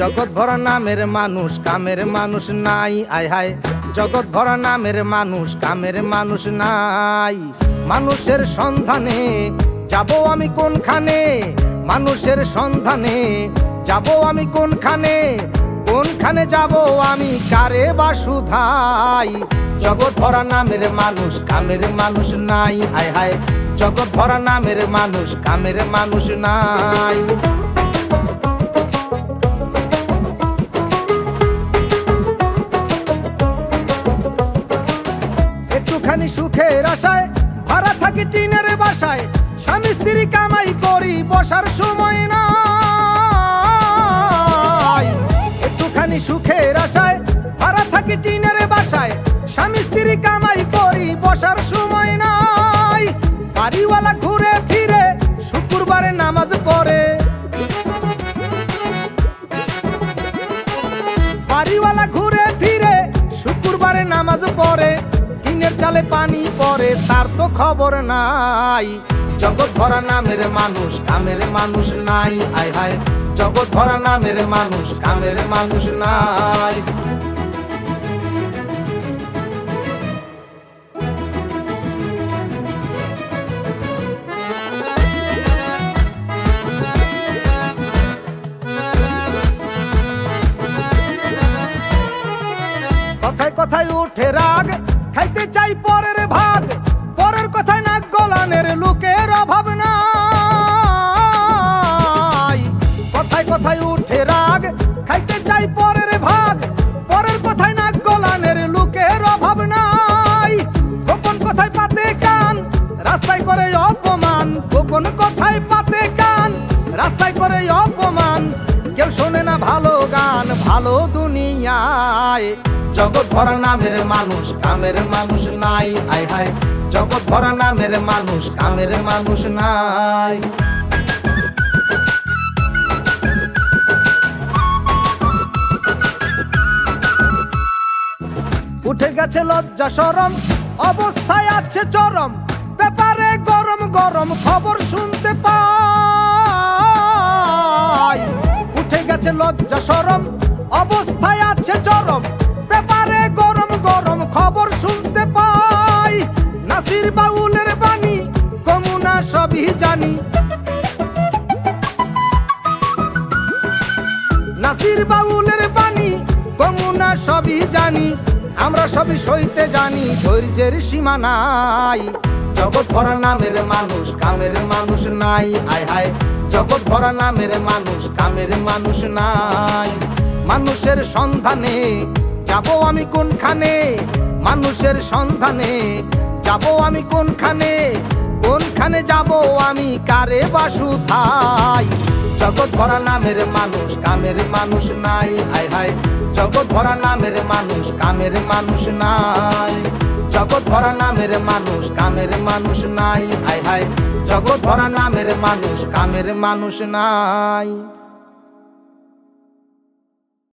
জগৎ ভরা নামের মানুষ কামের মানুষ নাই, আয় হায় জগৎ ভরা নামের মানুষ কামের মানুষ নাই। মানুষের সন্ধানে যাব আমি কোনখানে, মানুষের সন্ধানে যাব আমি কোনখানে, কোনখানে যাব আমি কারে বা শুধাই। জগৎ ভরা নামের মানুষ কামের মানুষ নাই, আয় হায় জগৎ ভরা নামের মানুষ কামের মানুষ নাই। একটুখানি সুখের আশায় ভাড়া থাকি টিনের বাসায়, স্বামী স্ত্রী কামাই করি বসার সময় নাই। একটুখানি সুখের আশায় ভাড়া থাকি টিনের বাসায়, স্বামী স্ত্রী কামাই করি বসার সময় নাই। বাড়িওয়ালা ঘুরে ফিরে শুক্রবারে নামাজ পড়ে, বাড়িওয়ালা ঘুরে ফিরে শুক্রবারে নামাজ পড়ে, টিনের চালে পানি পড়ে তার তো খবর নাই। জগৎ ভরা নামের মানুষ কামের মানুষ নাই, আয় হায় জগৎ ভরা নামের মানুষ কামের মানুষ নাই। কথায় কথায় উঠে রাগ, খাইতে চাই পরের ভাগ, পরের কথায় নাক গলানের লোকের অভাব নাই। কথায় কথায় উঠে রাগ, খাইতে চাই পরের ভাগ, পরের কথায় নাক গলানের লোকের অভাব নাই। গোপন কথায় পাতে কান, রাস্তায় করে অপমান, গোপন কথায় পাতে কান, রাস্তায় করে অপমান। কেউ শোনে না ভালো গান ভালো দুনিয়ায়। জগৎ ভরা নামের মানুষ কামের মানুষ নাই, আয় হায় জগৎ ভরা নামের মানুষ কামের মানুষ নাই। উঠে গেছে লজ্জা শরম, অবস্থায় আছে চরম, পেপারে গরম গরম খবর শুনতে পাই। উঠে গেছে লজ্জা শরম, অবস্থায় আছে চরম, পেপারে গরম গরম খবর শুনতে পাই। নাসির বাউলের বাণী কমুনা সবই জানি, নাসির বাউলের বাণী কমুনা সবই জানি, আমরা সবই সইতে জানি ধৈর্যের সীমা নাই। জগৎ ভরা নামের মানুষ কামের মানুষ নাই, আয় হায় জগৎ ভরা নামের মানুষ কামের মানুষ নাই। মানুষের সন্ধানে যাব আমি কোনখানে, মানুষের সন্ধানে যাব আমি কোনখানে, কোনখানে যাব আমি কারে বা শুধাই। জগৎ ভরা নামের মানুষ কামের মানুষ নাই, আয় হায় জগৎ ভরা নামের মানুষ কামের মানুষ নাই। জগৎ ভরা নামের মানুষ কামের মানুষ নাই, আয় হায় জগৎ ভরা নামের মানুষ কামের মানুষ নাই।